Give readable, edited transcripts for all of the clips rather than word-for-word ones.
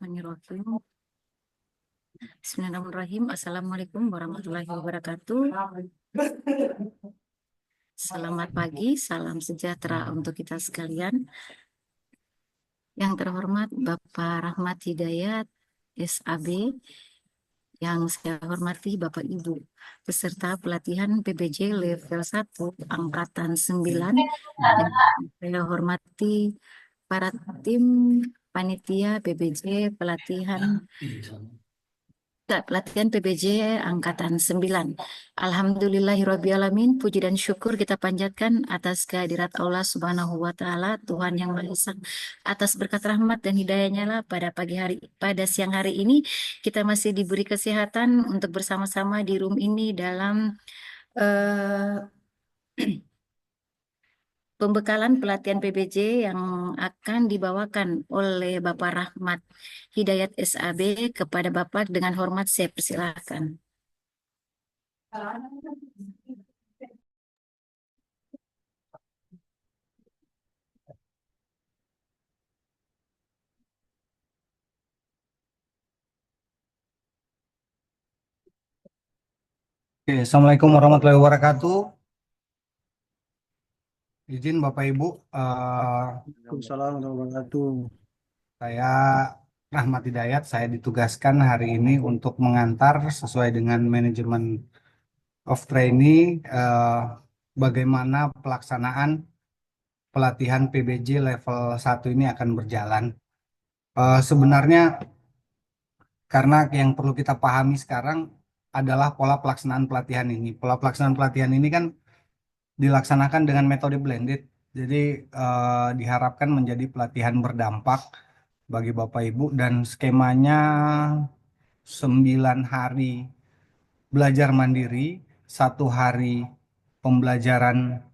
Bismillahirrahmanirrahim. Bismillahirrahmanirrahim. Assalamualaikum warahmatullahi wabarakatuh. Selamat pagi, salam sejahtera untuk kita sekalian. Yang terhormat Bapak Rahmat Hidayat, SAB, yang saya hormati Bapak Ibu, peserta pelatihan PBJ level 1 Angkatan 9, yang saya hormati para tim panitia PBJ pelatihan PBJ Angkatan 9. Alhamdulillahirrabbilalamin, puji dan syukur kita panjatkan atas kehadirat Allah Subhanahu wa Ta'ala, Tuhan yang Maha Esa, atas berkat rahmat dan hidayahnya lah pada siang hari ini kita masih diberi kesehatan untuk bersama-sama di room ini dalam eh, pembekalan pelatihan PBJ yang akan dibawakan oleh Bapak Rahmat Hidayat SAB. Kepada Bapak dengan hormat saya persilahkan. Oke, Assalamualaikum warahmatullahi wabarakatuh. Izin Bapak Ibu, Waalaikumsalam warahmatullahi wabarakatuh. saya Rahmat Hidayat. Saya ditugaskan hari ini untuk mengantar sesuai dengan manajemen of training bagaimana pelaksanaan pelatihan PBJ level 1 ini akan berjalan. Sebenarnya karena yang perlu kita pahami sekarang adalah pola pelaksanaan pelatihan ini. Pola pelaksanaan pelatihan ini kan dilaksanakan dengan metode blended. Jadi diharapkan menjadi pelatihan berdampak bagi Bapak Ibu dan skemanya 9 hari belajar mandiri, 1 hari pembelajaran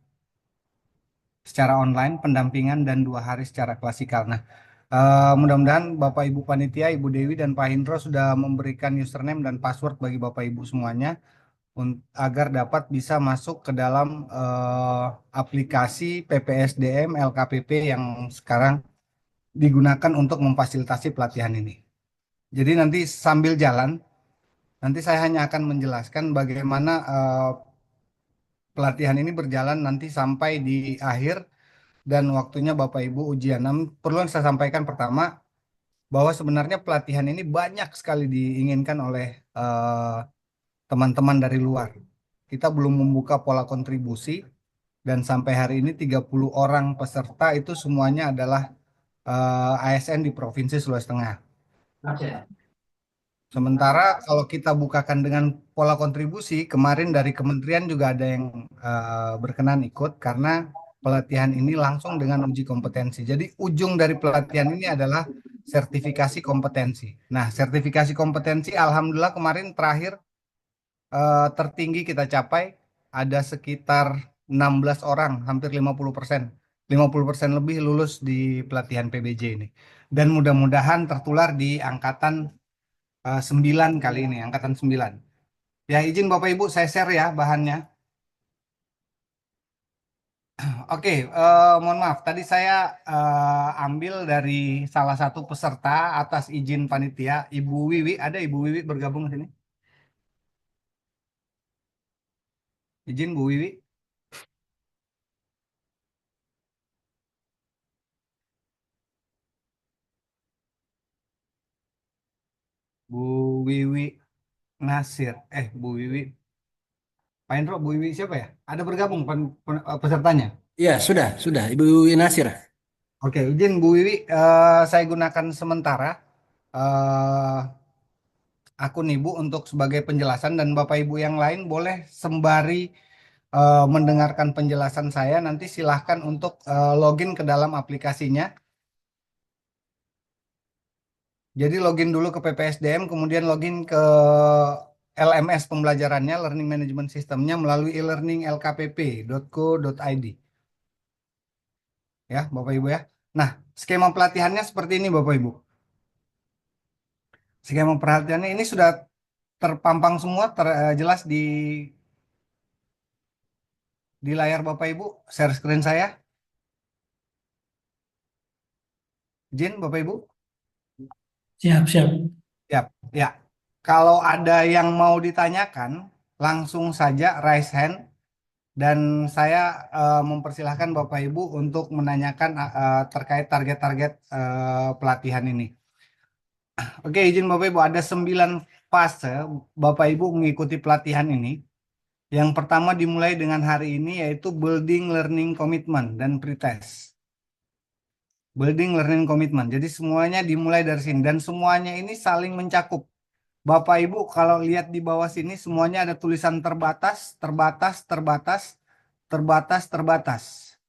secara online, pendampingan dan 2 hari secara klasikal. Nah, mudah-mudahan Bapak Ibu Panitia, Ibu Dewi dan Pak Hindro sudah memberikan username dan password bagi Bapak Ibu semuanya agar dapat bisa masuk ke dalam aplikasi PPSDM LKPP yang sekarang digunakan untuk memfasilitasi pelatihan ini. Jadi nanti sambil jalan, nanti saya hanya akan menjelaskan bagaimana pelatihan ini berjalan nanti sampai di akhir dan waktunya Bapak Ibu ujian. Namun perlu yang saya sampaikan pertama bahwa sebenarnya pelatihan ini banyak sekali diinginkan oleh teman-teman dari luar. Kita belum membuka pola kontribusi dan sampai hari ini 30 orang peserta itu semuanya adalah ASN di Provinsi Sulawesi Tengah. Sementara kalau kita bukakan dengan pola kontribusi, kemarin dari kementerian juga ada yang berkenan ikut karena pelatihan ini langsung dengan uji kompetensi. Jadi ujung dari pelatihan ini adalah sertifikasi kompetensi. Nah, sertifikasi kompetensi alhamdulillah kemarin terakhir tertinggi kita capai ada sekitar 16 orang, hampir 50%. 50% lebih lulus di pelatihan PBJ ini. Dan mudah-mudahan tertular di angkatan 9 kali ini, angkatan 9. Ya, izin Bapak Ibu saya share ya bahannya. Oke, mohon maaf. Tadi saya ambil dari salah satu peserta atas izin panitia, Ibu Wiwi. Ada Ibu Wiwi bergabung di sini? Izin Bu Wiwi. Bu Wiwi Nasir. Bu Wiwi. Pak Indro, Bu Wiwi siapa ya? Ada bergabung pesertanya? Ya, sudah. Ibu Nasir. Oke, izin Bu Wiwi, saya gunakan sementara eh, akun Ibu untuk sebagai penjelasan dan Bapak Ibu yang lain boleh sembari mendengarkan penjelasan saya, nanti silahkan untuk login ke dalam aplikasinya. Jadi login dulu ke PPSDM, kemudian login ke LMS pembelajarannya, Learning Management Systemnya melalui e-learning.lkpp.co.id. Ya, Bapak Ibu ya. Nah, skema pelatihannya seperti ini Bapak Ibu. Skema pelatihannya ini sudah terpampang semua, jelas di layar Bapak Ibu, share screen saya. Izin Bapak Ibu. Siap, siap. Siap. Ya. Kalau ada yang mau ditanyakan, langsung saja raise hand dan saya mempersilahkan Bapak Ibu untuk menanyakan terkait target-target pelatihan ini. Oke, izin Bapak Ibu, ada 9 fase Bapak Ibu mengikuti pelatihan ini. Yang pertama dimulai dengan hari ini yaitu Building Learning Commitment dan Pretest. Building Learning Commitment. Jadi semuanya dimulai dari sini dan semuanya ini saling mencakup. Bapak Ibu kalau lihat di bawah sini semuanya ada tulisan terbatas, terbatas, terbatas, terbatas, terbatas.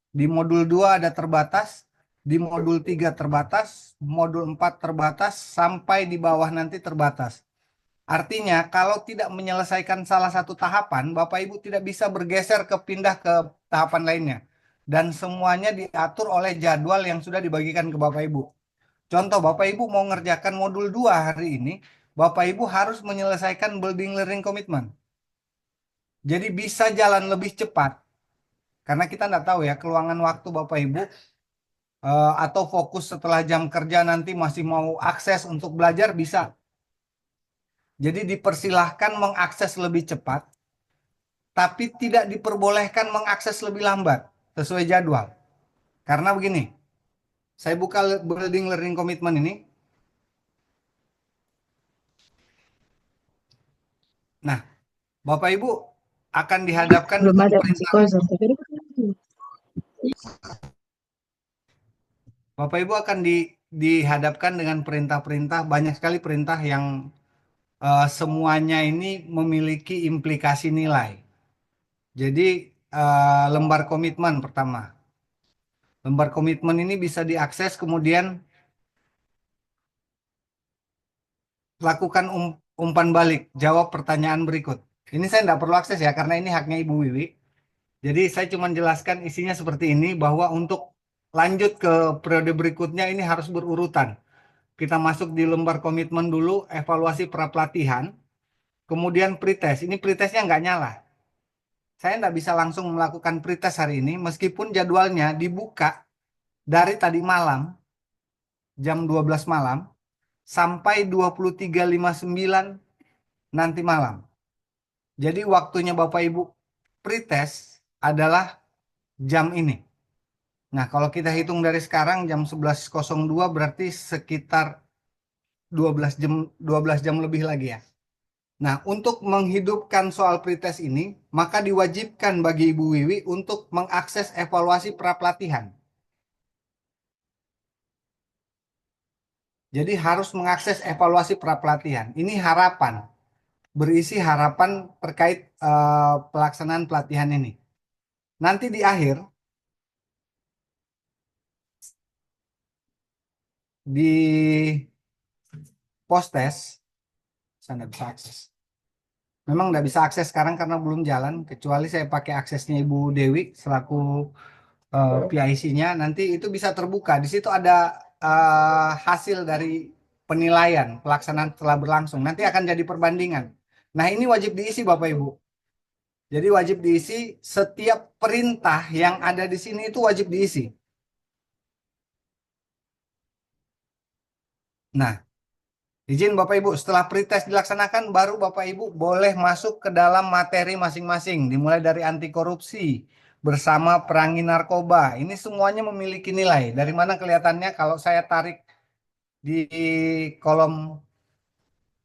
Di modul 2 ada terbatas, di modul 3 terbatas, modul 4 terbatas, sampai di bawah nanti terbatas. Artinya kalau tidak menyelesaikan salah satu tahapan, Bapak Ibu tidak bisa bergeser pindah ke tahapan lainnya. Dan semuanya diatur oleh jadwal yang sudah dibagikan ke Bapak Ibu. Contoh, Bapak Ibu mau ngerjakan modul 2 hari ini, Bapak Ibu harus menyelesaikan building learning commitment. Jadi bisa jalan lebih cepat. Karena kita nggak tahu ya, keluangan waktu Bapak Ibu atau fokus setelah jam kerja nanti masih mau akses untuk belajar bisa. Jadi dipersilahkan mengakses lebih cepat, tapi tidak diperbolehkan mengakses lebih lambat sesuai jadwal. Karena begini, saya buka building learning commitment ini. Nah, Bapak Ibu akan dihadapkan Belum dengan ada masih perintah. kosong tapi Bapak Ibu akan dihadapkan dengan perintah-perintah, banyak sekali perintah yang semuanya ini memiliki implikasi nilai. Jadi lembar komitmen pertama. Lembar komitmen ini bisa diakses, kemudian lakukan umpan balik, jawab pertanyaan berikut. Ini saya tidak perlu akses ya, karena ini haknya Ibu Wiwi. Jadi saya cuma jelaskan isinya seperti ini, bahwa untuk lanjut ke periode berikutnya ini harus berurutan. Kita masuk di lembar komitmen dulu, evaluasi pra-pelatihan, kemudian pretest. Ini pretestnya nggak nyala. Saya nggak bisa langsung melakukan pretest hari ini, meskipun jadwalnya dibuka dari tadi malam, jam 12 malam, sampai 23.59 nanti malam. Jadi waktunya Bapak Ibu pretest adalah jam ini. Nah, kalau kita hitung dari sekarang jam 11.02 berarti sekitar 12 jam lebih lagi ya. Nah, untuk menghidupkan soal pretest ini, maka diwajibkan bagi Ibu Wiwi untuk mengakses evaluasi pra-pelatihan. Jadi harus mengakses evaluasi pra-pelatihan. Ini harapan, berisi harapan terkait pelaksanaan pelatihan ini. Nanti di akhir, di post-test, saya nggak bisa akses. Memang nggak bisa akses sekarang karena belum jalan, kecuali saya pakai aksesnya Ibu Dewi selaku PIC-nya. Nanti itu bisa terbuka. Di situ ada hasil dari penilaian pelaksanaan telah berlangsung. Nanti akan jadi perbandingan. Nah, ini wajib diisi Bapak Ibu. Jadi wajib diisi, setiap perintah yang ada di sini itu wajib diisi. Nah, izin Bapak Ibu, setelah pretest dilaksanakan, baru Bapak Ibu boleh masuk ke dalam materi masing-masing, dimulai dari anti korupsi, bersama perangi narkoba. Ini semuanya memiliki nilai. Dari mana kelihatannya kalau saya tarik di kolom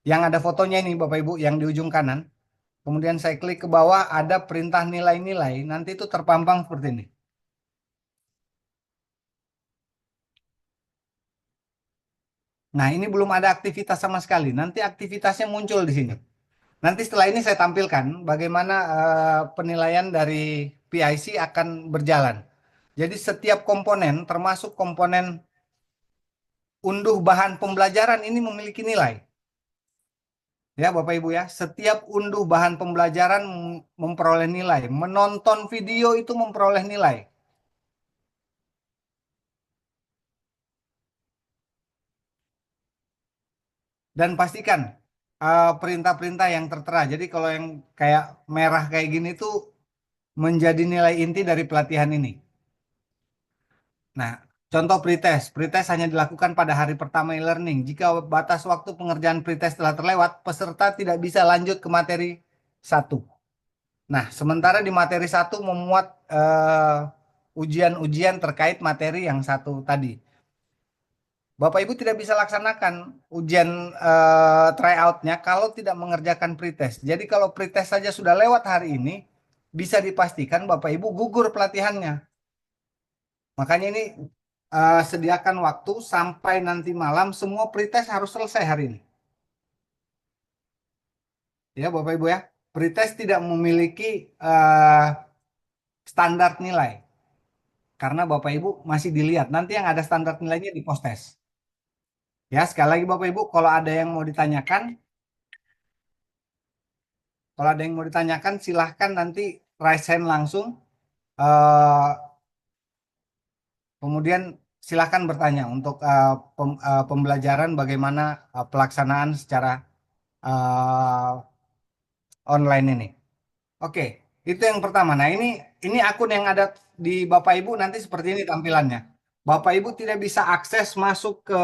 yang ada fotonya ini Bapak Ibu, yang di ujung kanan. Kemudian saya klik ke bawah, ada perintah nilai-nilai. Nanti itu terpampang seperti ini. Nah, ini belum ada aktivitas sama sekali. Nanti aktivitasnya muncul di sini. Nanti setelah ini saya tampilkan bagaimana penilaian dari PIC akan berjalan. Jadi setiap komponen, termasuk komponen unduh bahan pembelajaran, ini memiliki nilai. Ya Bapak Ibu ya, setiap unduh bahan pembelajaran memperoleh nilai. Menonton video itu memperoleh nilai. Dan pastikan perintah-perintah yang tertera. Jadi kalau yang kayak merah kayak gini tuh menjadi nilai inti dari pelatihan ini. Nah, Contoh pretest. Pretest hanya dilakukan pada hari pertama e-learning. Jika batas waktu pengerjaan pretest telah terlewat, peserta tidak bisa lanjut ke materi 1. Nah, sementara di materi 1 memuat ujian-ujian terkait materi yang 1 tadi. Bapak Ibu tidak bisa laksanakan ujian tryout-nya kalau tidak mengerjakan pretest. Jadi kalau pretest saja sudah lewat hari ini, bisa dipastikan Bapak Ibu gugur pelatihannya. Makanya ini sediakan waktu sampai nanti malam semua pretest harus selesai hari ini. Ya Bapak Ibu ya, pretest tidak memiliki standar nilai. Karena Bapak Ibu masih dilihat. Nanti yang ada standar nilainya di postes. Ya, sekali lagi Bapak Ibu, kalau ada yang mau ditanyakan, silahkan nanti raise hand langsung. eh, Kemudian silahkan bertanya untuk pembelajaran bagaimana pelaksanaan secara eh, online ini. Oke, itu yang pertama. Nah, ini akun yang ada di Bapak Ibu nanti seperti ini tampilannya. Bapak Ibu tidak bisa akses masuk ke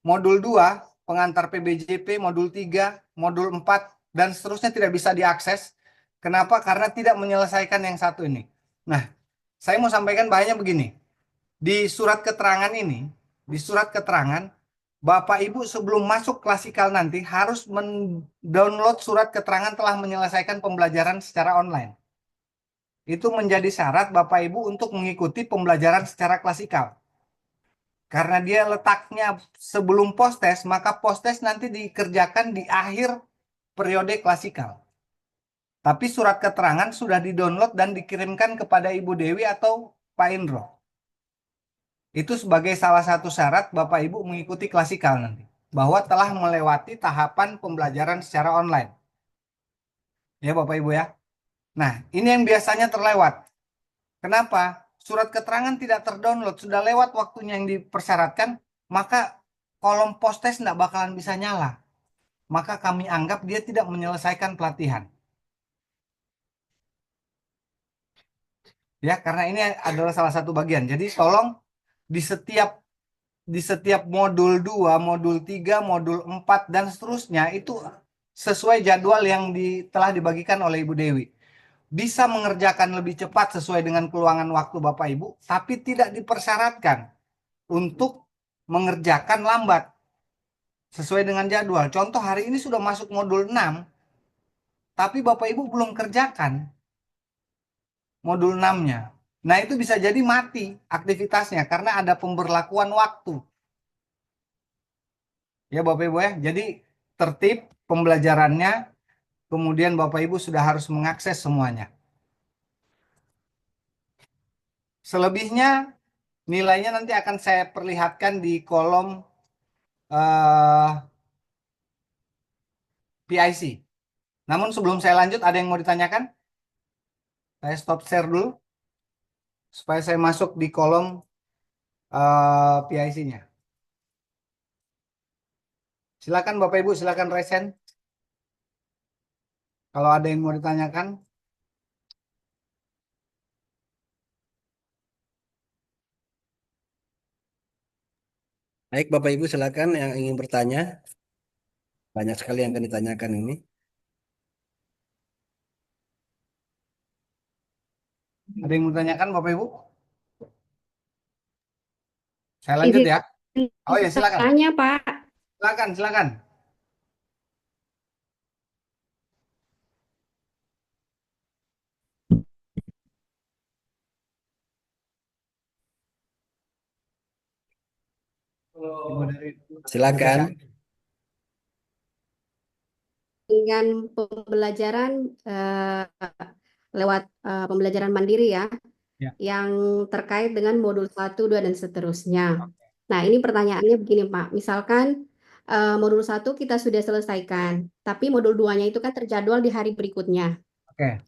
modul 2 pengantar PBJP, modul 3 modul 4 dan seterusnya tidak bisa diakses. Kenapa? Karena tidak menyelesaikan yang satu ini. Nah, saya mau sampaikan bahayanya begini. Di surat keterangan ini, di surat keterangan, Bapak Ibu sebelum masuk klasikal nanti harus mendownload surat keterangan telah menyelesaikan pembelajaran secara online. Itu menjadi syarat Bapak Ibu untuk mengikuti pembelajaran secara klasikal. Karena dia letaknya sebelum postes, maka postes nanti dikerjakan di akhir periode klasikal. Tapi surat keterangan sudah didownload dan dikirimkan kepada Ibu Dewi atau Pak Indro. Itu sebagai salah satu syarat Bapak Ibu mengikuti klasikal nanti. Bahwa telah melewati tahapan pembelajaran secara online. Ya Bapak Ibu ya. Nah, ini yang biasanya terlewat. Kenapa? Surat keterangan tidak terdownload, sudah lewat waktunya yang dipersyaratkan, maka kolom postes tidak bakalan bisa nyala. Maka kami anggap dia tidak menyelesaikan pelatihan. Ya, karena ini adalah salah satu bagian. Jadi tolong di setiap modul 2, modul 3, modul 4 dan seterusnya itu sesuai jadwal yang telah dibagikan oleh Ibu Dewi. Bisa mengerjakan lebih cepat sesuai dengan keluangan waktu Bapak Ibu, tapi tidak dipersyaratkan untuk mengerjakan lambat sesuai dengan jadwal. Contoh hari ini sudah masuk modul 6, tapi Bapak Ibu belum kerjakan modul 6-nya. Nah, itu bisa jadi mati aktivitasnya karena ada pemberlakuan waktu. Ya Bapak Ibu ya. Jadi tertib pembelajarannya, kemudian Bapak Ibu sudah harus mengakses semuanya. Selebihnya nilainya nanti akan saya perlihatkan di kolom PIC. Namun sebelum saya lanjut, ada yang mau ditanyakan? Saya stop share dulu supaya saya masuk di kolom PIC-nya. Silakan Bapak Ibu, silakan raise hand. Kalau ada yang mau ditanyakan. Baik, Bapak Ibu silakan yang ingin bertanya. Banyak sekali yang akan ditanyakan ini. Ada yang mau ditanyakan Bapak Ibu? Saya lanjut Izin ya. Oh ya, silakan. tanya, Pak. Silakan, silakan. Ibu dari Silakan. Dengan pembelajaran lewat pembelajaran mandiri ya, Ya. yang terkait dengan modul 1, 2, dan seterusnya. Nah, ini pertanyaannya begini, Pak. Misalkan modul 1 kita sudah selesaikan, tapi modul 2-nya itu kan terjadwal di hari berikutnya. Oke.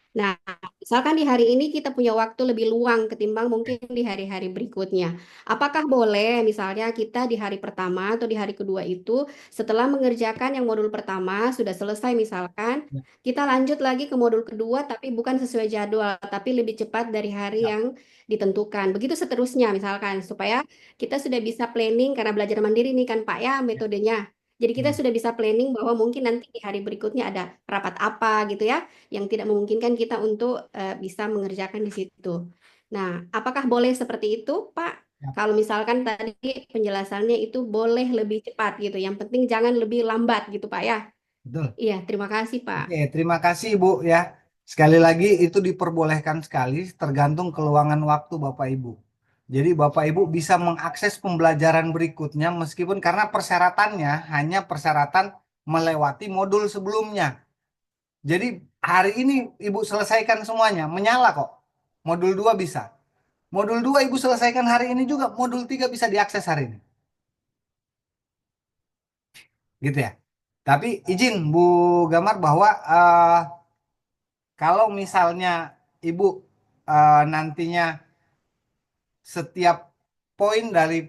Nah, misalkan di hari ini kita punya waktu lebih luang ketimbang mungkin di hari-hari berikutnya. Apakah boleh misalnya kita di hari pertama atau di hari kedua itu setelah mengerjakan yang modul pertama sudah selesai misalkan, Ya, kita lanjut lagi ke modul kedua tapi bukan sesuai jadwal, tapi lebih cepat dari hari ya, yang ditentukan. Begitu seterusnya misalkan supaya kita sudah bisa planning karena belajar mandiri nih kan Pak ya ya. metodenya. Jadi kita Hmm. sudah bisa planning bahwa mungkin nanti di hari berikutnya ada rapat apa gitu ya yang tidak memungkinkan kita untuk bisa mengerjakan di situ. Nah, apakah boleh seperti itu, Pak? Ya, Kalau misalkan tadi penjelasannya itu boleh lebih cepat gitu, yang penting jangan lebih lambat gitu, Pak ya. betul. Iya, terima kasih, Oke, Pak. terima kasih Ibu ya. Sekali lagi itu diperbolehkan sekali tergantung keluangan waktu Bapak Ibu. Jadi Bapak Ibu bisa mengakses pembelajaran berikutnya meskipun karena persyaratannya hanya persyaratan melewati modul sebelumnya. Jadi hari ini Ibu selesaikan semuanya, menyala kok. Modul 2 bisa. Modul 2 Ibu selesaikan hari ini juga, modul 3 bisa diakses hari ini. Gitu ya. Tapi izin Bu Gamar bahwa kalau misalnya Ibu nantinya setiap poin dari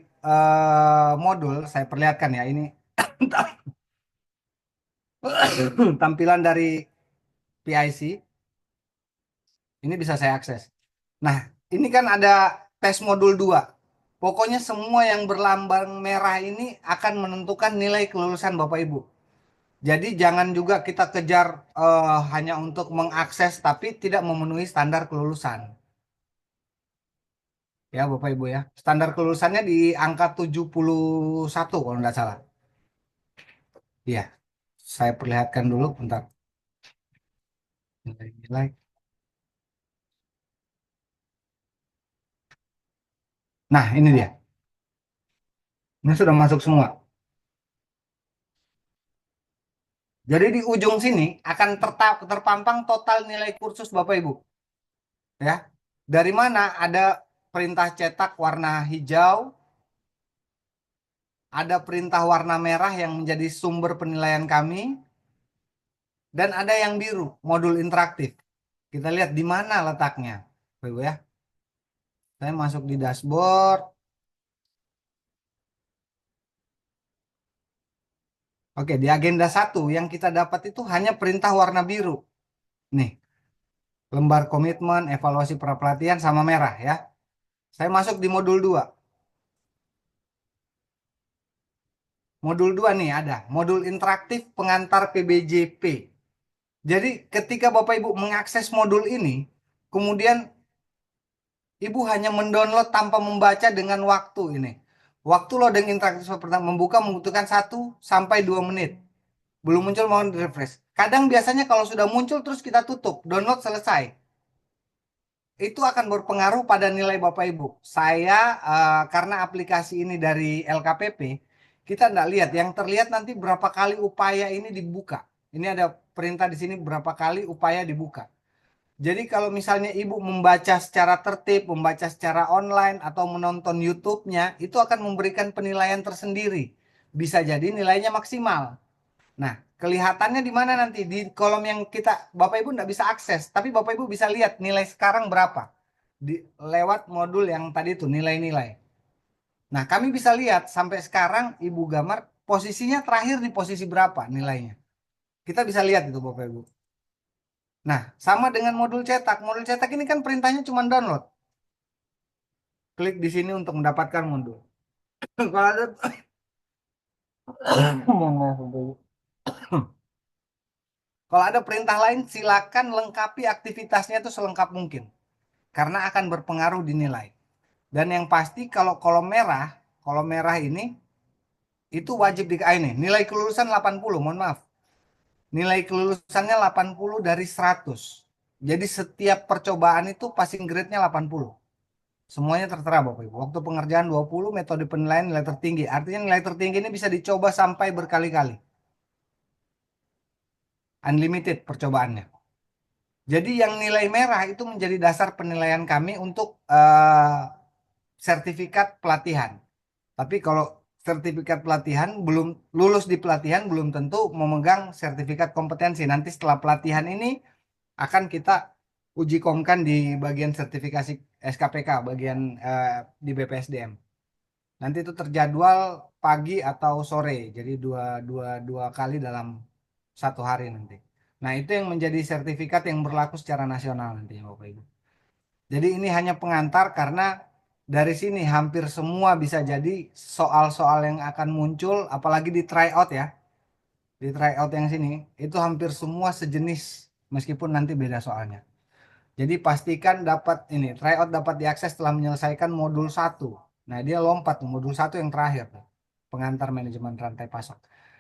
modul, saya perlihatkan ya, ini tampilan dari PIC, ini bisa saya akses. Nah, ini kan ada tes modul 2. Pokoknya semua yang berlambang merah ini akan menentukan nilai kelulusan Bapak Ibu. Jadi jangan juga kita kejar hanya untuk mengakses tapi tidak memenuhi standar kelulusan. Ya Bapak Ibu ya. Standar kelulusannya di angka 71 kalau tidak salah. Iya, saya perlihatkan dulu bentar. Nilai-nilai. Nah, ini dia. Ini sudah masuk semua. Jadi di ujung sini akan terpampang total nilai kursus Bapak Ibu. Ya. Dari mana ada perintah cetak warna hijau, ada perintah warna merah yang menjadi sumber penilaian kami, dan ada yang biru, modul interaktif. Kita lihat di mana letaknya. Bapak Ibu ya. Saya masuk di dashboard. Oke, di agenda 1 yang kita dapat itu hanya perintah warna biru. Nih, lembar komitmen, evaluasi pelatihan sama merah ya. Saya masuk di modul 2. Modul 2 nih ada, modul interaktif pengantar PBJP. Jadi ketika Bapak Ibu mengakses modul ini, kemudian Ibu hanya mendownload tanpa membaca dengan waktu ini. Waktu loading interaktif pertama membuka membutuhkan 1 sampai 2 menit. Belum muncul mau refresh. Kadang biasanya kalau sudah muncul terus kita tutup, download selesai. Itu akan berpengaruh pada nilai Bapak Ibu. Saya karena aplikasi ini dari LKPP, kita tidak lihat. Yang terlihat nanti berapa kali upaya ini dibuka. Ini ada perintah di sini berapa kali upaya dibuka. Jadi kalau misalnya Ibu membaca secara tertib, membaca secara online atau menonton YouTube-nya, itu akan memberikan penilaian tersendiri. Bisa jadi nilainya maksimal. Nah, kelihatannya di mana nanti? Di kolom yang kita Bapak Ibu tidak bisa akses, tapi Bapak Ibu bisa lihat nilai sekarang berapa. Lewat modul yang tadi itu nilai-nilai. Nah, kami bisa lihat sampai sekarang Ibu Gamar posisinya terakhir di posisi berapa nilainya. Kita bisa lihat itu Bapak Ibu. Nah, sama dengan modul cetak. Modul cetak ini kan perintahnya cuma download. Klik di sini untuk mendapatkan modul. Kalau ada Kalau ada perintah lain, silakan lengkapi aktivitasnya itu selengkap mungkin. Karena akan berpengaruh di nilai. Dan yang pasti kalau kolom merah ini, itu wajib ini. Nilai kelulusan 80, mohon maaf. Nilai kelulusannya 80 dari 100. Jadi setiap percobaan itu passing grade-nya 80. Semuanya tertera Bapak Ibu. Waktu pengerjaan 20, metode penilaian nilai tertinggi. Artinya nilai tertinggi ini bisa dicoba sampai berkali-kali. Unlimited percobaannya. Jadi yang nilai merah itu menjadi dasar penilaian kami untuk sertifikat pelatihan. Tapi kalau sertifikat pelatihan belum lulus di pelatihan belum tentu memegang sertifikat kompetensi. Nanti setelah pelatihan ini akan kita uji komkan di bagian sertifikasi SKPK, bagian di BPSDM. Nanti itu terjadwal pagi atau sore, jadi dua kali dalam satu hari nanti. Nah, itu yang menjadi sertifikat yang berlaku secara nasional nantinya, Bapak Ibu. Jadi ini hanya pengantar karena dari sini hampir semua bisa jadi soal-soal yang akan muncul, apalagi di tryout ya. Di tryout yang sini, itu hampir semua sejenis, meskipun nanti beda soalnya. Jadi pastikan dapat ini, tryout dapat diakses setelah menyelesaikan modul satu. Nah, dia lompat tuh, modul satu yang terakhir tuh. Pengantar manajemen rantai pasok.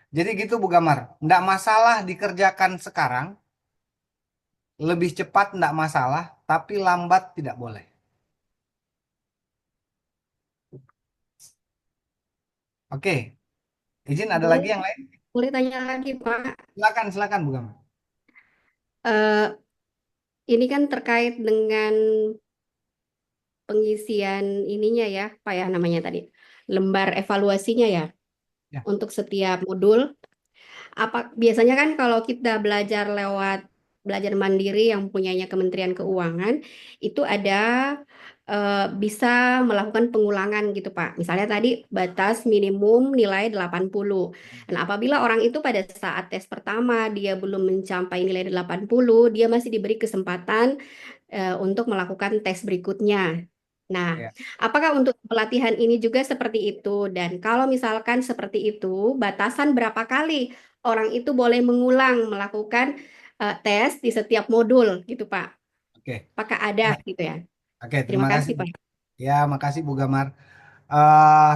Jadi gitu Bu Gamar, nggak masalah dikerjakan sekarang, lebih cepat nggak masalah, tapi lambat tidak boleh. Oke, izin ada lagi Boleh, yang lain? boleh tanya lagi, Pak. Silakan, silakan Bu Gamar. Eh, ini kan terkait dengan pengisian ininya ya, Pak ya namanya tadi, lembar evaluasinya ya, Ya, untuk setiap modul. Apa biasanya kan kalau kita belajar lewat belajar mandiri yang punyanya Kementerian Keuangan itu ada bisa melakukan pengulangan gitu Pak. Misalnya tadi batas minimum nilai 80. Nah, apabila orang itu pada saat tes pertama dia belum mencapai nilai 80, dia masih diberi kesempatan untuk melakukan tes berikutnya. Nah, ya. apakah untuk pelatihan ini juga seperti itu? Dan kalau misalkan seperti itu, batasan berapa kali orang itu boleh mengulang melakukan tes di setiap modul gitu, Pak? Oke. Apakah ada Baik. gitu ya? Oke, Terima terima kasih kasih, Bu. Pak. Ya, makasih Bu Gamar. eh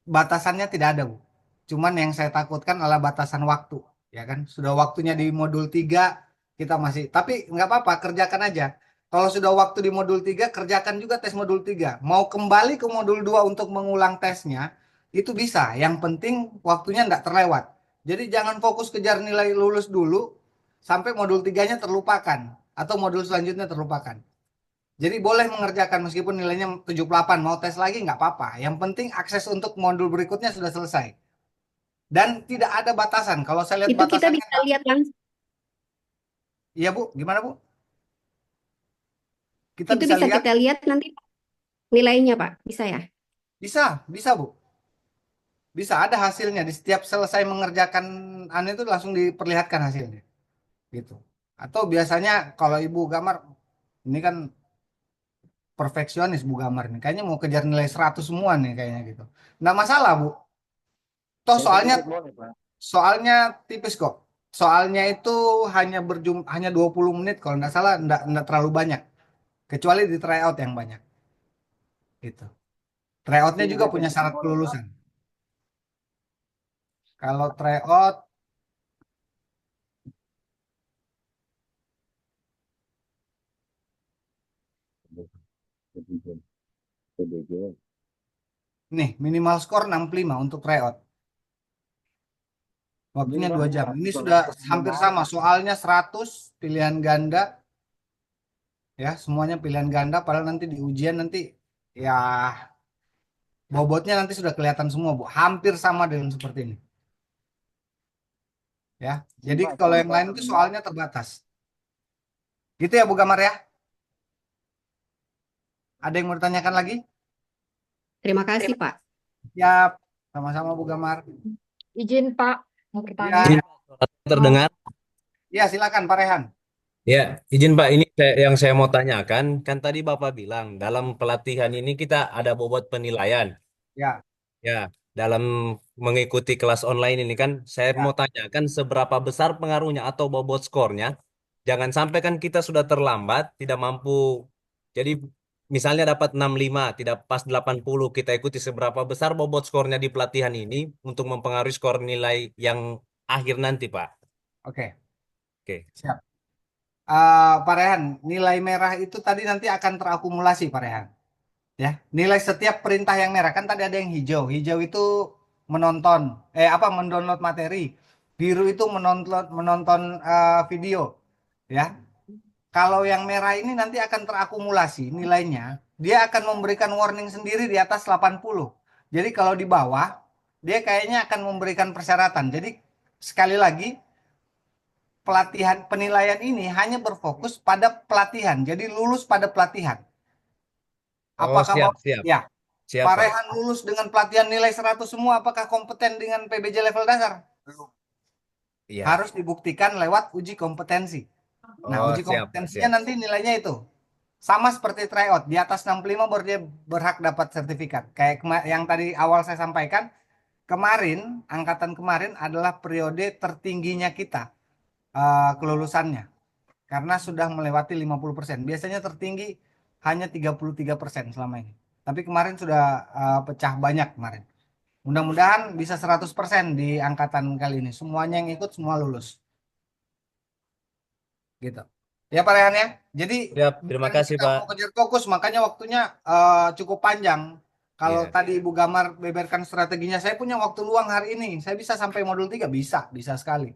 Batasannya tidak ada, Bu. Cuman yang saya takutkan adalah batasan waktu, ya kan? Sudah waktunya di modul 3 kita masih, tapi nggak apa-apa, kerjakan aja. Kalau sudah waktu di modul 3 kerjakan juga tes modul 3. Mau kembali ke modul 2 untuk mengulang tesnya, itu bisa. Yang penting waktunya nggak terlewat. Jadi jangan fokus kejar nilai lulus dulu, sampai modul 3-nya terlupakan, atau modul selanjutnya terlupakan. Jadi boleh mengerjakan meskipun nilainya 78, mau tes lagi nggak apa-apa. Yang penting akses untuk modul berikutnya sudah selesai. Dan tidak ada batasan. Kalau saya lihat Itu kita batasannya, bisa lihat langsung, iya Bu, gimana Bu? Kita itu bisa bisa lihat, kita lihat nanti nilainya, Pak. Bisa ya? bisa Bu. Bisa ada hasilnya di setiap selesai mengerjakan anu itu langsung diperlihatkan hasilnya, gitu. Atau biasanya kalau Ibu Gamar, ini kan perfeksionis Bu Gamar nih, kayaknya mau kejar nilai 100 semua nih kayaknya gitu. Nggak masalah Bu. Toh soalnya Soalnya tipis kok. Soalnya itu hanya 20 menit kalau nggak salah, nggak terlalu banyak. Kecuali di tryout yang banyak. Gitu. Tryoutnya juga punya syarat kelulusan. Kalau tryout, nih minimal skor 65 untuk tryout. Waktunya 2 jam. Ini sudah hampir sama. Soalnya 100 pilihan ganda. Ya, semuanya pilihan ganda. Padahal nanti di ujian nanti ya bobotnya nanti sudah kelihatan semua, Bu. Hampir sama dengan seperti ini. Ya. Jadi kalau yang lain itu soalnya terbatas. Gitu ya Bu Gamar ya. Ada yang mau ditanyakan lagi? Terima kasih, Pak. Siap. Sama-sama Bu Gamar. Izin Pak, mau bertanya. Izin Ya, Pak, suara saya terdengar. ya silakan Pak Rehan. Ya, izin Pak, ini yang saya mau tanyakan, kan tadi Bapak bilang dalam pelatihan ini kita ada bobot penilaian. Ya, Ya, dalam mengikuti kelas online ini kan saya ya. mau tanyakan seberapa besar pengaruhnya atau bobot skornya. Jangan sampai kan kita sudah terlambat, tidak mampu. Jadi misalnya dapat 65, tidak pas 80, kita ikuti seberapa besar bobot skornya di pelatihan ini untuk mempengaruhi skor nilai yang akhir nanti, Pak. Oke, Oke. siap. Pak Rehan, nilai merah itu tadi nanti akan terakumulasi Pak Rehan. Ya, nilai setiap perintah yang merah kan tadi ada yang hijau. Hijau itu menonton, mendownload materi. Biru itu menonton menonton video. Ya, kalau yang merah ini nanti akan terakumulasi nilainya. Dia akan memberikan warning sendiri di atas 80. Jadi kalau di bawah, dia kayaknya akan memberikan persyaratan. Jadi sekali lagi, pelatihan penilaian ini hanya berfokus pada pelatihan. Jadi lulus pada pelatihan. Oh, Apakah siap, Bapak, siap. ya, Siap, Pak Pak. Rehan lulus dengan pelatihan nilai 100 semua, apakah kompeten dengan PBJ level dasar? Belum. Iya. Harus dibuktikan lewat uji kompetensi. Nah, Oh, uji siap, Pak, kompetensinya siap. nanti nilainya itu. Sama seperti tryout, di atas 65 baru dia berhak dapat sertifikat. Kayak yang tadi awal saya sampaikan, kemarin, angkatan kemarin adalah periode tertingginya kita kelulusannya. Karena sudah melewati 50%. Biasanya tertinggi hanya 33% selama ini. Tapi kemarin sudah pecah banyak kemarin. Mudah-mudahan bisa 100% di angkatan kali ini. Semuanya yang ikut semua lulus. Gitu. Ya Pak Rehan ya. Jadi Siap, terima kemarin kasih, kita Pak. mau kejar fokus, makanya waktunya cukup panjang. Kalau Iya. tadi Ibu Gamar beberkan strateginya, saya punya waktu luang hari ini. Saya bisa sampai modul 3, bisa sekali.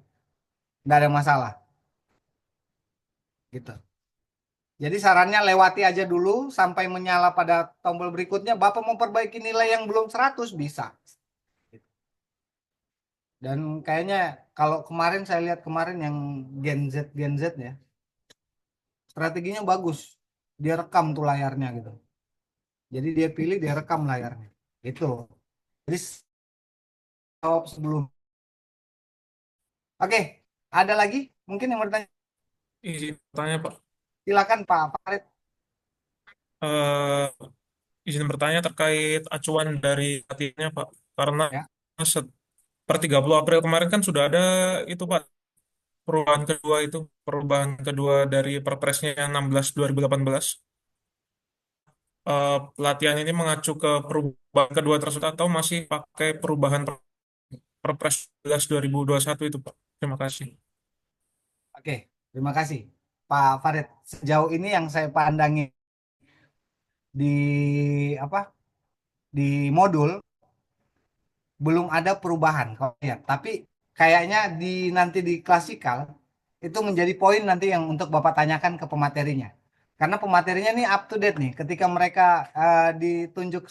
Nggak ada masalah. Gitu. Jadi sarannya lewati aja dulu sampai menyala pada tombol berikutnya. Bapak mau perbaiki nilai yang belum 100 bisa. Dan kayaknya kalau kemarin saya lihat kemarin yang Gen Z ya, strateginya bagus. Dia rekam tuh layarnya gitu. Jadi dia pilih, dia rekam layarnya. Itu. Jadi jawab sebelum. Oke, ada lagi? Mungkin yang bertanya. Izin bertanya, Pak. Silakan Pak Farid. Eh, izin bertanya terkait acuan dari latihannya, Pak. Karena Ya. per 30 April kemarin kan sudah ada itu, Pak, perubahan kedua dari Perpresnya 16 2018. Pelatihan ini mengacu ke perubahan kedua tersebut atau masih pakai perubahan Perpres 11 2021 itu, Pak? Terima kasih. Oke, terima kasih Pak Farid. Sejauh ini yang saya pandangi di apa? Di modul belum ada perubahan kalau lihat. Tapi kayaknya nanti di klasikal itu menjadi poin nanti yang untuk Bapak tanyakan ke pematerinya. Karena pematerinya ini up to date nih. Ketika mereka ditunjuk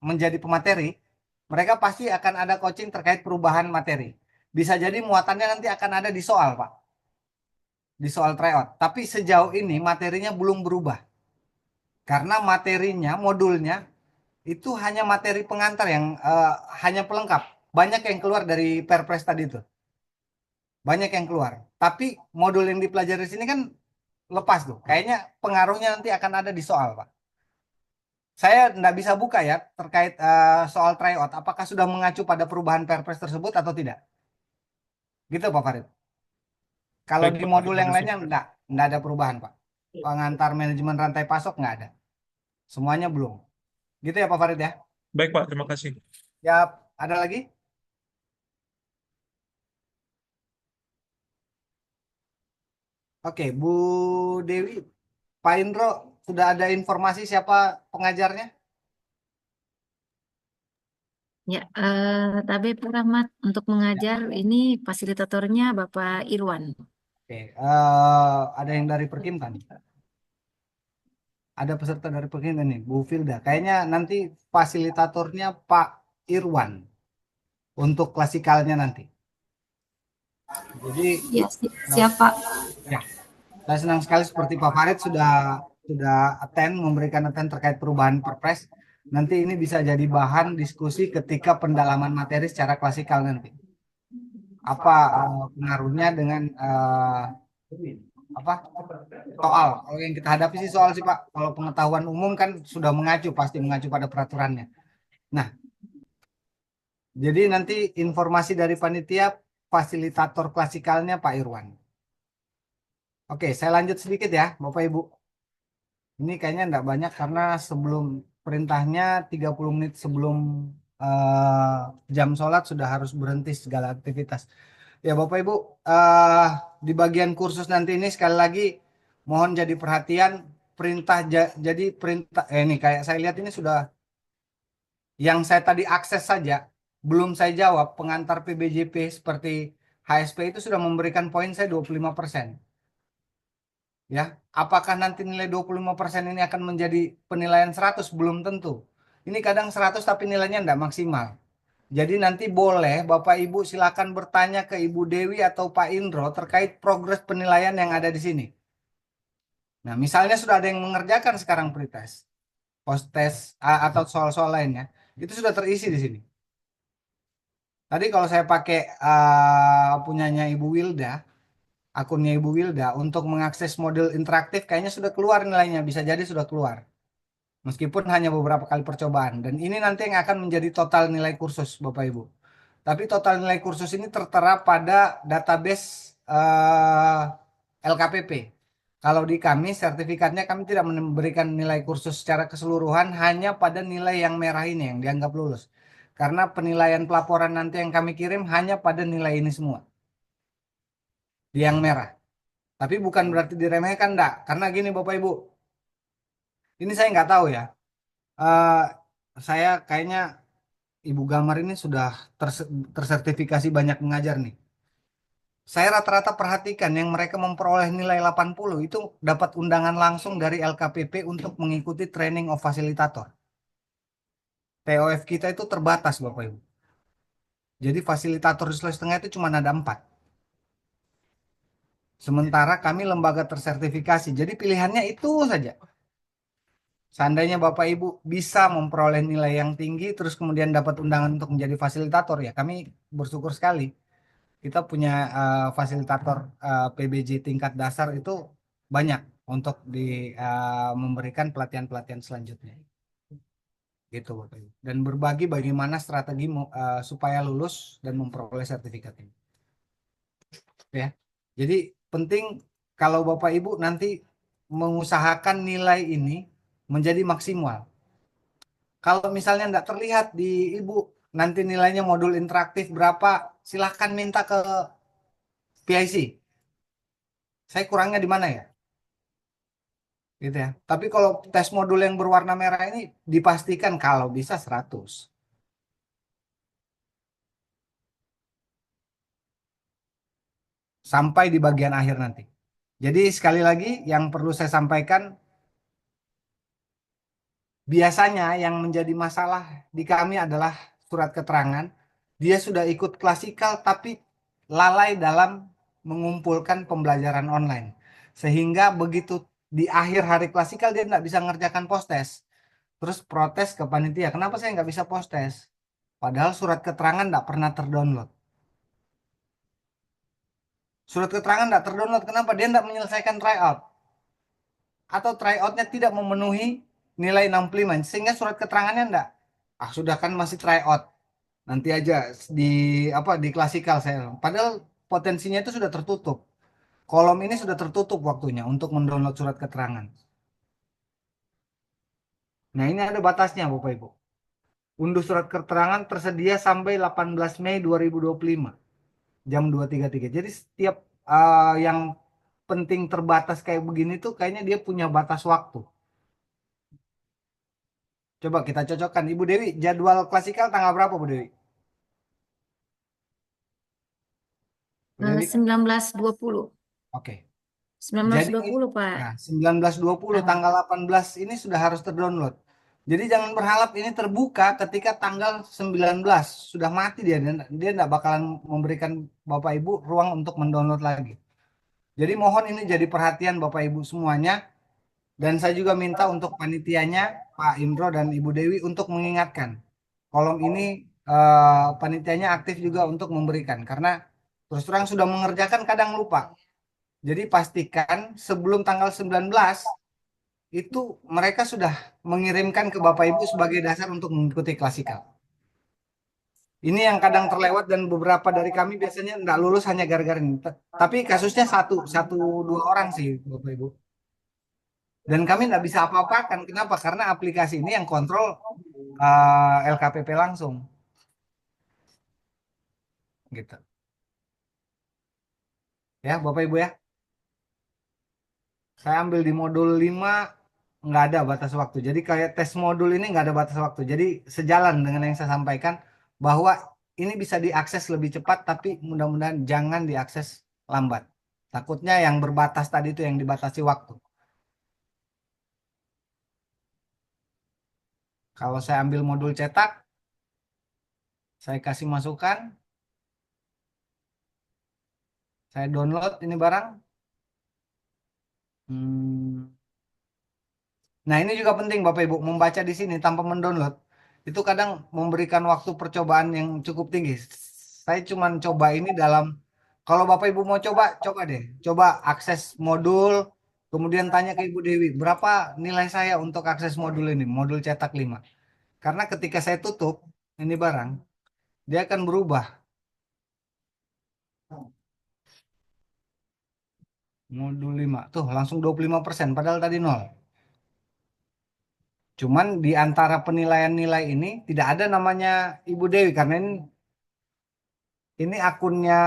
menjadi pemateri, mereka pasti akan ada coaching terkait perubahan materi. Bisa jadi muatannya nanti akan ada di soal, Pak. Di soal tryout. Tapi sejauh ini materinya belum berubah. Karena materinya, modulnya itu hanya materi pengantar yang hanya pelengkap. Banyak yang keluar dari Perpres tadi itu. Banyak yang keluar. Tapi modul yang dipelajari di sini kan lepas tuh. Kayaknya pengaruhnya nanti akan ada di soal, Pak. Saya nggak bisa buka ya terkait soal tryout. Apakah sudah mengacu pada perubahan Perpres tersebut atau tidak? Gitu Pak Farid. Kalau Baik, di Pak. modul Terima yang kasih. lainnya nggak ada perubahan, Pak. Pengantar manajemen rantai pasok nggak ada. Semuanya belum. Gitu ya Pak Farid ya. Baik, Pak. Terima kasih. Ya, ada lagi? Oke, Bu Dewi, Pak Indro, sudah ada informasi siapa pengajarnya? Ya, tapi Pak Rahmat untuk mengajar ini fasilitatornya Bapak Irwan. Oke, ada yang dari Perkintan. Ada peserta dari Perkintan nih, Bu Filda. Kayaknya nanti fasilitatornya Pak Irwan untuk klasikalnya nanti. Jadi, Ya, siap Pak. ya, saya senang sekali seperti Pak Farid sudah memberikan attend terkait perubahan Perpres. Nanti ini bisa jadi bahan diskusi ketika pendalaman materi secara klasikal nanti. Apa pengaruhnya dengan apa soal? Kalau yang kita hadapi sih soal sih Pak. Kalau pengetahuan umum kan sudah pasti mengacu pada peraturannya. Nah, jadi nanti informasi dari panitia fasilitator klasikalnya Pak Irwan. Oke, saya lanjut sedikit ya, Bapak Ibu. Ini kayaknya enggak banyak karena sebelum perintahnya 30 menit sebelum jam sholat sudah harus berhenti segala aktivitas. Ya Bapak Ibu, di bagian kursus nanti ini sekali lagi mohon jadi perhatian jadi perintah ini kayak saya lihat ini sudah yang saya tadi akses saja belum saya jawab pengantar PBJP seperti HSP itu sudah memberikan poin saya 25%. Ya, apakah nanti nilai 25% ini akan menjadi penilaian 100? Belum tentu. Ini kadang 100 tapi nilainya tidak maksimal. Jadi nanti boleh Bapak Ibu silakan bertanya ke Ibu Dewi atau Pak Indro terkait progres penilaian yang ada di sini. Nah, misalnya sudah ada yang mengerjakan sekarang pretest, post-test atau soal-soal lainnya, itu sudah terisi di sini. Tadi kalau saya pakai punyanya Ibu Wilda, akunnya Ibu Wilda untuk mengakses model interaktif kayaknya sudah keluar nilainya, bisa jadi sudah keluar. Meskipun hanya beberapa kali percobaan. Dan ini nanti yang akan menjadi total nilai kursus Bapak Ibu. Tapi total nilai kursus ini tertera pada database LKPP. Kalau di kami, sertifikatnya kami tidak memberikan nilai kursus secara keseluruhan, hanya pada nilai yang merah ini yang dianggap lulus. Karena penilaian pelaporan nanti yang kami kirim hanya pada nilai ini semua, di yang merah. Tapi bukan berarti diremehkan, enggak. Karena gini Bapak Ibu, ini saya nggak tahu ya. Eh, saya kayaknya Ibu Gamar ini sudah tersertifikasi banyak mengajar nih. Saya rata-rata perhatikan yang mereka memperoleh nilai 80 itu dapat undangan langsung dari LKPP untuk mengikuti training of fasilitator. TOF kita itu terbatas Bapak Ibu. Jadi fasilitator di Sulawesi Tengah itu cuma ada 4. Sementara kami lembaga tersertifikasi. Jadi pilihannya itu saja. Seandainya Bapak Ibu bisa memperoleh nilai yang tinggi terus kemudian dapat undangan untuk menjadi fasilitator ya kami bersyukur sekali. Kita punya fasilitator PBJ tingkat dasar itu banyak untuk memberikan pelatihan-pelatihan selanjutnya. Gitu Bapak Ibu. Dan berbagi bagaimana strategi supaya lulus dan memperoleh sertifikat ini. Ya. Jadi penting kalau Bapak Ibu nanti mengusahakan nilai ini menjadi maksimal. Kalau misalnya tidak terlihat di Ibu nanti nilainya modul interaktif berapa, silahkan minta ke PIC. Saya kurangnya di mana ya? Gitu ya. Tapi kalau tes modul yang berwarna merah ini dipastikan kalau bisa 100. Sampai di bagian akhir nanti. Jadi sekali lagi yang perlu saya sampaikan, biasanya yang menjadi masalah di kami adalah surat keterangan. Dia sudah ikut klasikal tapi lalai dalam mengumpulkan pembelajaran online. Sehingga begitu di akhir hari klasikal dia tidak bisa mengerjakan post-test. Terus protes ke panitia, kenapa saya nggak bisa post-test? Padahal surat keterangan tidak pernah terdownload. Surat keterangan tidak terdownload, kenapa? Dia tidak menyelesaikan tryout. Atau tryoutnya tidak memenuhi nilai 65, sehingga surat keterangannya tidak. Ah sudah kan masih tryout. Nanti aja di di klasikal saya. Padahal potensinya itu sudah tertutup. Kolom ini sudah tertutup waktunya untuk mendownload surat keterangan. Nah ini ada batasnya Bapak Ibu. Unduh surat keterangan tersedia sampai 18 Mei 2025 jam 2.33. Jadi setiap yang penting terbatas kayak begini tuh kayaknya dia punya batas waktu. Coba kita cocokkan. Ibu Dewi, jadwal klasikal tanggal berapa Bu Dewi? Bu Dewi? 19.20. Oke. Jadi 19.20 Pak. nah, 19.20 tanggal 18 ini sudah harus terdownload. Jadi jangan berharap ini terbuka ketika tanggal 19 sudah mati dia tidak bakalan memberikan Bapak Ibu ruang untuk mendownload lagi. Jadi mohon ini jadi perhatian Bapak Ibu semuanya dan saya juga minta untuk panitianya Pak Indro dan Ibu Dewi untuk mengingatkan. Kolom ini panitianya aktif juga untuk memberikan karena terus terang sudah mengerjakan kadang lupa. Jadi pastikan sebelum tanggal 19 itu mereka sudah mengirimkan ke Bapak Ibu sebagai dasar untuk mengikuti klasikal. Ini yang kadang terlewat dan beberapa dari kami biasanya tidak lulus hanya gara-gara ini. Tapi kasusnya satu dua orang sih Bapak Ibu. Dan kami tidak bisa apa-apakan. Kenapa? Karena aplikasi ini yang kontrol LKPP langsung. Gitu. Ya Bapak Ibu ya. Saya ambil di modul 5 nggak ada batas waktu. Jadi kayak tes modul ini nggak ada batas waktu. Jadi sejalan dengan yang saya sampaikan bahwa ini bisa diakses lebih cepat, tapi mudah-mudahan jangan diakses lambat. Takutnya yang berbatas tadi itu yang dibatasi waktu. Kalau saya ambil modul cetak, Saya kasih masukan. Saya download ini barang. Hmm. Nah, ini juga penting Bapak Ibu, membaca di sini tanpa mendownload. Itu kadang memberikan waktu percobaan yang cukup tinggi. Saya cuma coba ini dalam, kalau Bapak Ibu mau coba, coba deh. Coba akses modul, kemudian tanya ke Ibu Dewi, berapa nilai saya untuk akses modul ini, modul cetak 5. Karena ketika saya tutup ini barang, dia akan berubah. Modul 5, tuh langsung 25%, padahal tadi 0. Cuman di antara penilaian nilai ini tidak ada namanya Ibu Dewi karena ini akunnya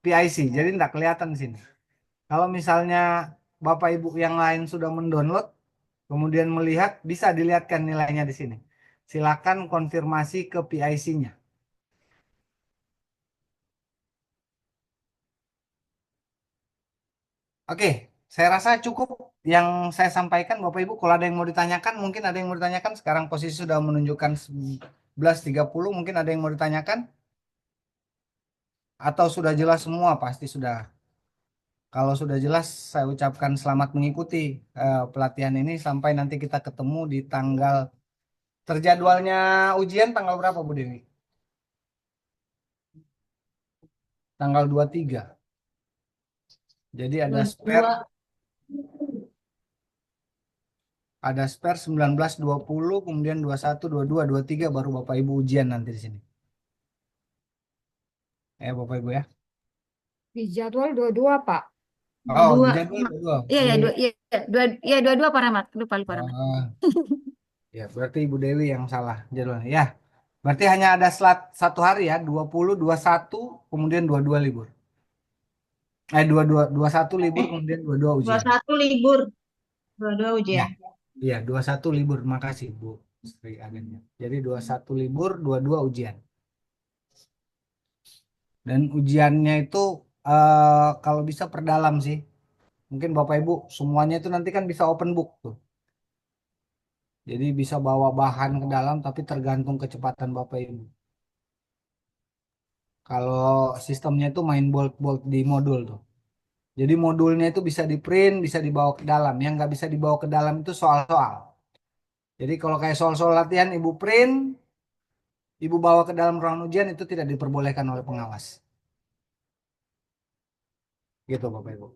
PIC, jadi tidak kelihatan di sini. Kalau misalnya Bapak Ibu yang lain sudah mendownload, kemudian melihat, bisa dilihatkan nilainya di sini. Silakan konfirmasi ke PIC-nya. Oke, saya rasa cukup yang saya sampaikan Bapak Ibu. Kalau ada yang mau ditanyakan, mungkin ada yang mau ditanyakan. Sekarang posisi sudah menunjukkan 11.30, mungkin ada yang mau ditanyakan. Atau sudah jelas semua, pasti sudah. Kalau sudah jelas, saya ucapkan selamat mengikuti pelatihan ini sampai nanti kita ketemu di tanggal, terjadwalnya ujian tanggal berapa Bu Dewi? Tanggal 23. Jadi ada spare 19, 20, kemudian 21, 22, 23 baru Bapak Ibu ujian nanti di sini. Bapak Ibu ya. Di jadwal 22, Pak. Oh, Dua. di jadwal 22. Iya, ya, dua Pak Rahmat. Lupa Rahmat. Ya, berarti Ibu Dewi yang salah jadwalnya. Ya, berarti hanya ada slot 1 hari ya, 20, 21, kemudian 22 libur. 21 libur, kemudian 22 ujian. 21 libur, 22 Ya, ujian. iya, 21 libur. Makasih Bu Sri agennya. Jadi 21 libur, 22 ujian. Dan ujiannya itu kalau bisa perdalam sih. Mungkin Bapak Ibu semuanya itu nanti kan bisa open book tuh. Jadi bisa bawa bahan ke dalam tapi tergantung kecepatan Bapak Ibu. Kalau sistemnya itu main bolt-bolt di modul tuh. Jadi modulnya itu bisa di print, bisa dibawa ke dalam. Yang nggak bisa dibawa ke dalam itu soal-soal. Jadi kalau kayak soal-soal latihan Ibu print, Ibu bawa ke dalam ruang ujian itu tidak diperbolehkan oleh pengawas. Gitu Bapak Ibu.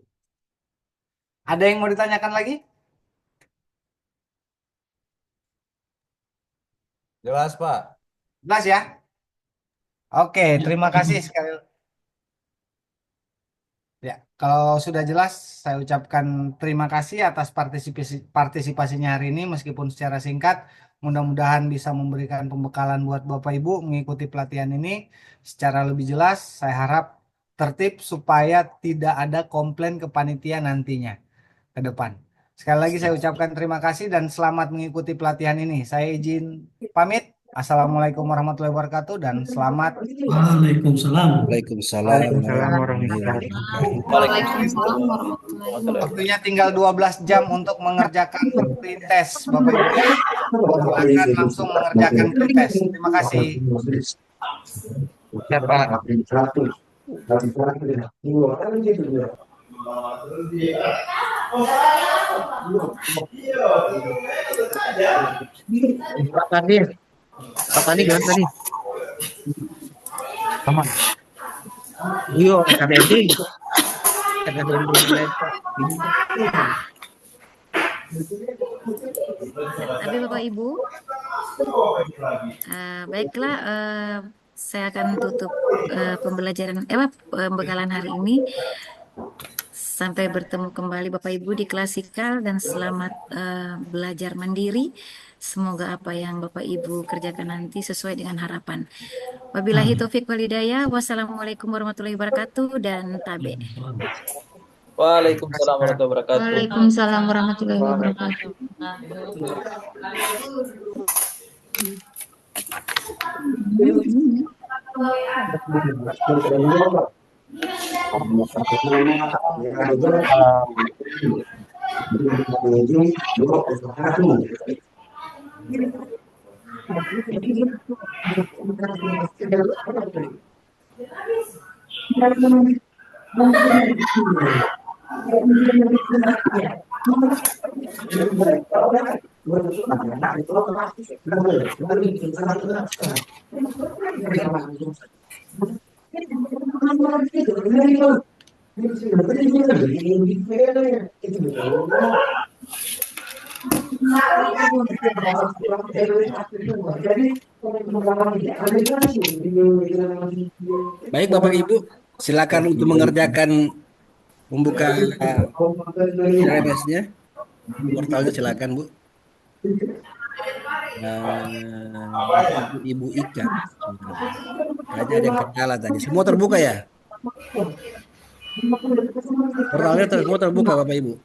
Ada yang mau ditanyakan lagi? Jelas, Pak. Jelas ya? Oke, terima kasih sekali. Ya, kalau sudah jelas, saya ucapkan terima kasih atas partisipasinya hari ini, meskipun secara singkat. Mudah-mudahan bisa memberikan pembekalan buat Bapak Ibu mengikuti pelatihan ini secara lebih jelas. Saya harap tertib supaya tidak ada komplain ke panitia nantinya ke depan. Sekali lagi saya ucapkan terima kasih dan selamat mengikuti pelatihan ini. Saya izin pamit. Assalamualaikum warahmatullahi wabarakatuh dan selamat. Waalaikumsalam. Waalaikumsalam warahmatullahi wabarakatuh. Waktunya tinggal 12 jam untuk mengerjakan pretest, Bapak Ibu. Silakan langsung mengerjakan pretest. Terima kasih. Ya, Pak. Pak Tani gimana tadi? Aman. Iya, KBMD. Tapi Bapak Ibu, baiklah, saya akan tutup pembekalan hari ini. Sampai bertemu kembali Bapak Ibu di klasikal dan selamat belajar mandiri. Semoga apa yang Bapak Ibu kerjakan nanti sesuai dengan harapan. Wabillahi taufik walhidayah. Wassalamualaikum warahmatullahi wabarakatuh dan tabe. Waalaikumsalam warahmatullahi wabarakatuh. Waalaikumsalam warahmatullahi wabarakatuh. Baik Bapak Ibu, silakan untuk mengerjakan membuka CMS-nya, portalnya silakan Bu. Ibu Ika, kayaknya ada yang kendala tadi. Semua terbuka ya? Portalnya semua terbuka Bapak Ibu.